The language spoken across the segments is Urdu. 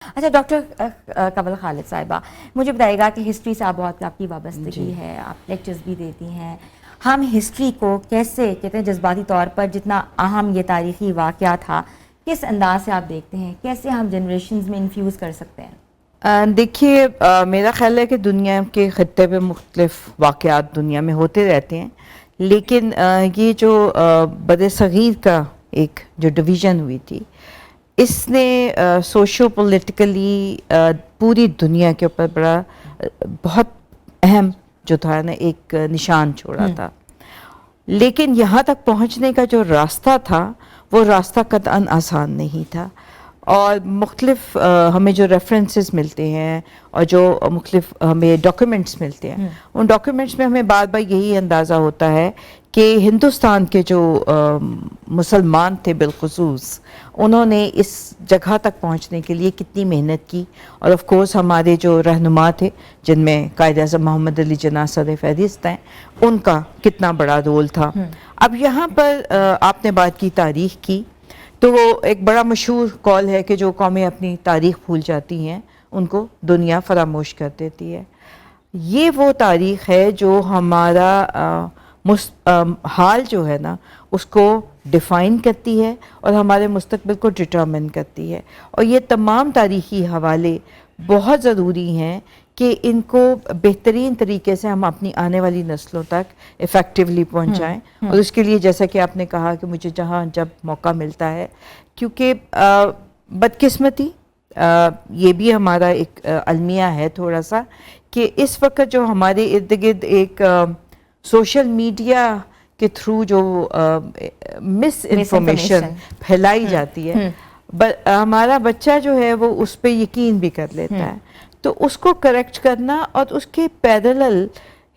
اچھا ڈاکٹر قبل خالد صاحبہ، مجھے بتائیے کہ ہسٹری سے بہت آپ کی وابستگی ہے، آپ لیکچرز بھی دیتی ہیں. ہم ہسٹری کو کیسے کہتے ہیں جذباتی طور پر جتنا اہم یہ تاریخی واقعہ تھا، کس انداز سے آپ دیکھتے ہیں، کیسے ہم جنریشنز میں انفیوز کر سکتے ہیں؟ دیکھیے، میرا خیال ہے کہ دنیا کے خطے پہ مختلف واقعات دنیا میں ہوتے رہتے ہیں، لیکن یہ جو بر صغیر کا ایک جو ڈویژن ہوئی تھی، اس نے سوشو پولیٹیکلی پوری دنیا کے اوپر بہت اہم جو تھا نا ایک نشان چھوڑا تھا. لیکن یہاں تک پہنچنے کا جو راستہ تھا وہ راستہ قطعاً آسان نہیں تھا، اور مختلف ہمیں جو ریفرنسز ملتے ہیں اور جو مختلف ہمیں ڈاکیومنٹس ملتے ہیں، ان ڈاکیومنٹس میں ہمیں بار بار یہی اندازہ ہوتا ہے کہ ہندوستان کے جو مسلمان تھے بالخصوص، انہوں نے اس جگہ تک پہنچنے کے لیے کتنی محنت کی، اور آف کورس ہمارے جو رہنما تھے جن میں قائد اعظم محمد علی جناح سر فہرست ہیں، ان کا کتنا بڑا رول تھا. اب یہاں پر آپ نے بات کی تاریخ کی، تو وہ ایک بڑا مشہور قول ہے کہ جو قومیں اپنی تاریخ بھول جاتی ہیں ان کو دنیا فراموش کر دیتی ہے. یہ وہ تاریخ ہے جو ہمارا حال جو ہے نا اس کو ڈیفائن کرتی ہے اور ہمارے مستقبل کو ڈٹرمن کرتی ہے. اور یہ تمام تاریخی حوالے بہت ضروری ہیں کہ ان کو بہترین طریقے سے ہم اپنی آنے والی نسلوں تک افیکٹولی پہنچائیں. اور اس کے لیے جیسا کہ آپ نے کہا کہ مجھے جہاں جب موقع ملتا ہے، کیونکہ بدقسمتی یہ بھی ہمارا ایک المیہ ہے تھوڑا سا، کہ اس وقت جو ہمارے ارد گرد ایک سوشل میڈیا کے تھرو جو مس انفارمیشن پھیلائی جاتی ہے، ہمارا بچہ جو ہے وہ اس پہ یقین بھی کر لیتا ہے. تو اس کو کریکٹ کرنا اور اس کے پیرلل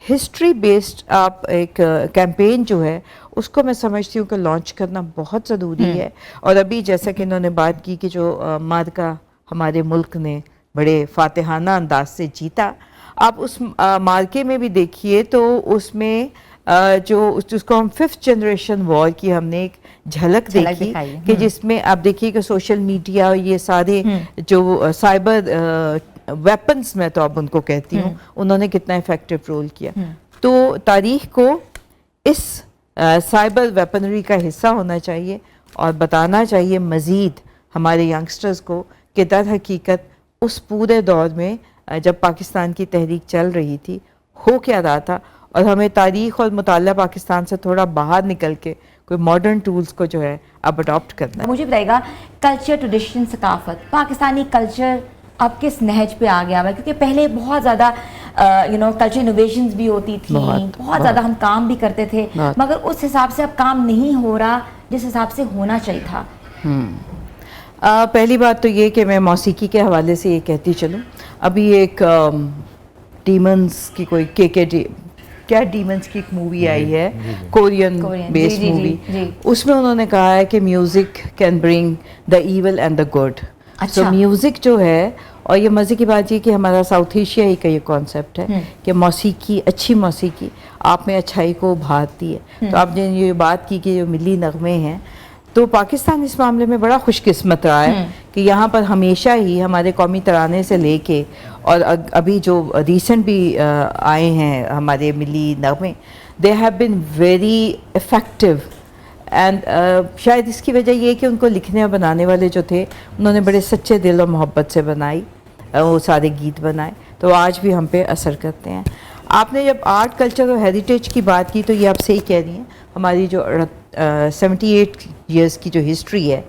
ہسٹری بیسڈ آپ ایک کیمپین جو ہے اس کو میں سمجھتی ہوں کہ لانچ کرنا بہت ضروری ہے. اور ابھی جیسا کہ انہوں نے بات کی کہ جو مارکا ہمارے ملک نے بڑے فاتحانہ انداز سے جیتا، آپ اس مارکے میں بھی دیکھیے تو اس میں جس کو ہم 5th جنریشن وار کی ہم نے ایک جھلک دیکھی کہ جس میں آپ دیکھیے کہ سوشل میڈیا، یہ سارے جو سائبر ویپنز میں تو اب ان کو کہتی ہوں، انہوں نے کتنا افیکٹو رول کیا. تو تاریخ کو اس سائبر ویپنری کا حصہ ہونا چاہیے اور بتانا چاہیے مزید ہمارے ینگسٹرز کو کہ در حقیقت اس پورے دور میں جب پاکستان کی تحریک چل رہی تھی ہو کیا رہا تھا، اور ہمیں تاریخ اور مطالعہ پاکستان سے تھوڑا باہر نکل کے کوئی ماڈرن ٹولز کو جو ہے اب اڈاپٹ کرنا ہے. مجھے بتائیے گا کلچر، ٹریڈیشن، ثقافت، پاکستانی کلچر اب کس نہج پہ آ گیا ہوا ہے؟ کیونکہ پہلے بہت زیادہ کلچر انوویشنز بھی ہوتی تھیں، بہت زیادہ ہم کام بھی کرتے تھے، مگر اس حساب سے اب کام نہیں ہو رہا جس حساب سے ہونا چاہیے تھا. پہلی بات تو یہ کہ میں موسیقی کے حوالے سے یہ کہتی چلوں، ابھی ایک ڈیمنز کی کوئی کیا ڈیمنز کی ایک مووی آئی ہے، کورین بیس مووی، اس میں انہوں نے کہا ہے کہ music can bring the evil and the good. So music جو ہے، اور یہ مزے کی بات یہ کہ ہمارا ساؤتھ ایشیا ہی کا یہ کانسیپٹ ہے کہ موسیقی، اچھی موسیقی آپ میں اچھائی کو ابھارتی ہے. تو آپ نے یہ بات کی کہ جو ملی نغمے ہیں، تو پاکستان اس معاملے میں بڑا خوش قسمت رہا ہے کہ یہاں پر ہمیشہ ہی ہمارے قومی ترانے سے لے کے اور ابھی جو ریسنٹ بھی آئے ہیں ہمارے ملی نغمے، they have been very effective. And شاید اس کی وجہ یہ کہ ان کو لکھنے اور بنانے والے جو تھے انہوں نے بڑے سچے دل اور محبت سے بنائی، وہ سارے گیت بنائے، تو آج بھی ہم پہ اثر کرتے ہیں. آپ نے جب آرٹ، کلچر اور ہیریٹیج کی بات کی تو یہ آپ صحیح کہہ رہی ہیں. ہماری جو 78 ایئرس کی جو ہسٹری ہے،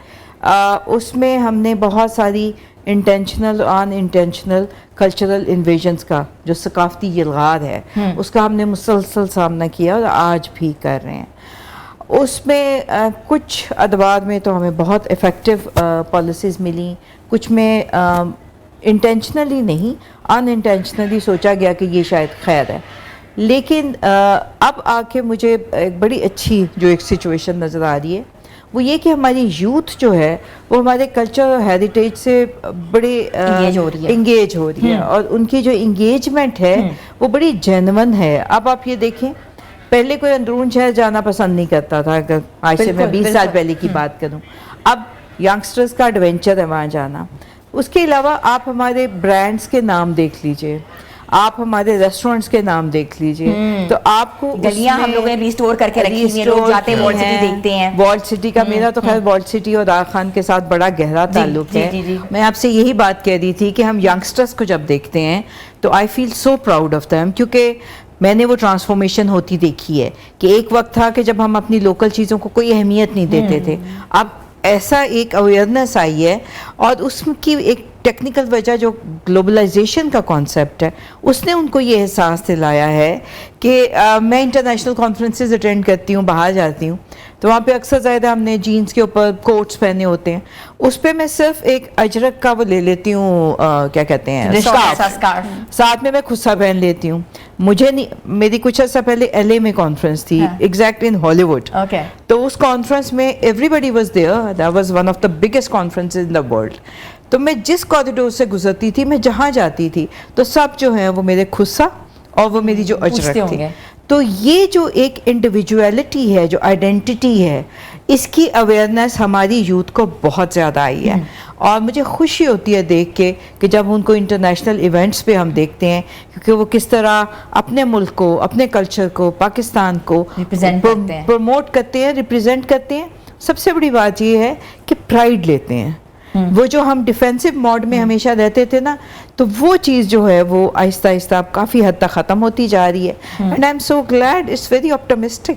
اس میں ہم نے بہت ساری انٹینشنل اور ان انٹینشنل کلچرل انویژنس کا جو ثقافتی یلغار ہے اس کا ہم نے مسلسل سامنا کیا اور آج بھی کر رہے ہیں. اس میں کچھ ادوار میں تو ہمیں بہت افیکٹو پالیسیز ملیں، کچھ میں انٹینشنلی نہیں، ان انٹینشنلی سوچا گیا کہ یہ شاید خیر ہے. لیکن اب آ کے مجھے ایک بڑی اچھی جو ایک سچویشن نظر آ رہی ہے وہ یہ کہ ہماری یوتھ جو ہے وہ ہمارے کلچر اور ہیریٹیج سے بڑے انگیج ہو رہی ہے، اور ان کی جو انگیجمنٹ ہے وہ بڑی جینون ہے. اب آپ یہ دیکھیں، پہلے کوئی اندرون شہر جانا پسند نہیں کرتا تھا، اگر آج سے میں 20 سال پہلے کی بات کروں. اب ینگسٹرز کا ایڈونچر ہے وہاں جانا. اس کے علاوہ آپ ہمارے برانڈس کے نام دیکھ لیجئے, آپ ہمارے ریسٹورینٹس کے نام دیکھ لیجئے, تو آپ کو گلیاں ہم لوگوں نے ریسٹور کر کے رکھی ہیں, لوگ جاتے ہیں والٹ سٹی دیکھتے ہیں. والٹ سٹی کا میرا تو خیر والٹ سٹی اور راغ خان کے ساتھ بڑا گہرا تعلق ہے. میں آپ سے یہی بات کہہ رہی تھی کہ ہم ینگسٹرز کو جب دیکھتے ہیں تو آئی فیل سو پراؤڈ آف دیم, کیونکہ میں نے وہ ٹرانسفارمیشن ہوتی دیکھی ہے کہ ایک وقت تھا کہ جب ہم اپنی لوکل چیزوں کو کوئی اہمیت نہیں دیتے تھے, اب ایسا ایک اویئرنیس آئی ہے, اور اس کی ایک ٹیکنیکل وجہ جو گلوبلائزیشن کا کانسیپٹ ہے اس نے ان کو یہ احساس دلایا ہے کہ میں انٹرنیشنل کانفرنسز اٹینڈ کرتی ہوں, باہر جاتی ہوں, تو وہاں پہ اکثر زیادہ ہم نے جینس کے اوپر کوٹس پہنے ہوتے ہیں, اس پہ میں صرف ایک اجرک کا وہ لے لیتی ہوں, کیا کہتے ہیں, ساتھ میں خصہ پہن لیتی ہوں. مجھے نہیں, میری کچھ عرصہ پہلے ایل اے میں کانفرنس تھی, ایگزیکٹ ان ہالی ووڈ, تو اس کانفرنس میں everybody was there, that was one of the biggest conference in the world. تو میں جس کوریڈور سے گزرتی تھی, میں جہاں جاتی تھی تو سب جو ہیں وہ میرے خصہ اور وہ میری جو اجرک تھی. تو یہ جو ایک انڈیویجویلٹی ہے, جو آئیڈینٹی ہے, اس کی اویئرنیس ہماری یوتھ کو بہت زیادہ آئی ہے, اور مجھے خوشی ہوتی ہے دیکھ کے کہ جب ان کو انٹرنیشنل ایونٹس پہ ہم دیکھتے ہیں, کیونکہ وہ کس طرح اپنے ملک کو, اپنے کلچر کو, پاکستان کو پروموٹ کرتے ہیں, ریپرزینٹ کرتے ہیں. سب سے بڑی بات یہ ہے کہ پرائڈ لیتے ہیں. وہ جو ہم ڈیفینسو موڈ میں ہمیشہ رہتے تھے نا, تو وہ چیز جو ہے وہ آہستہ آہستہ اب کافی حد تک ختم ہوتی جا رہی ہے, and I am so glad, it's very optimistic.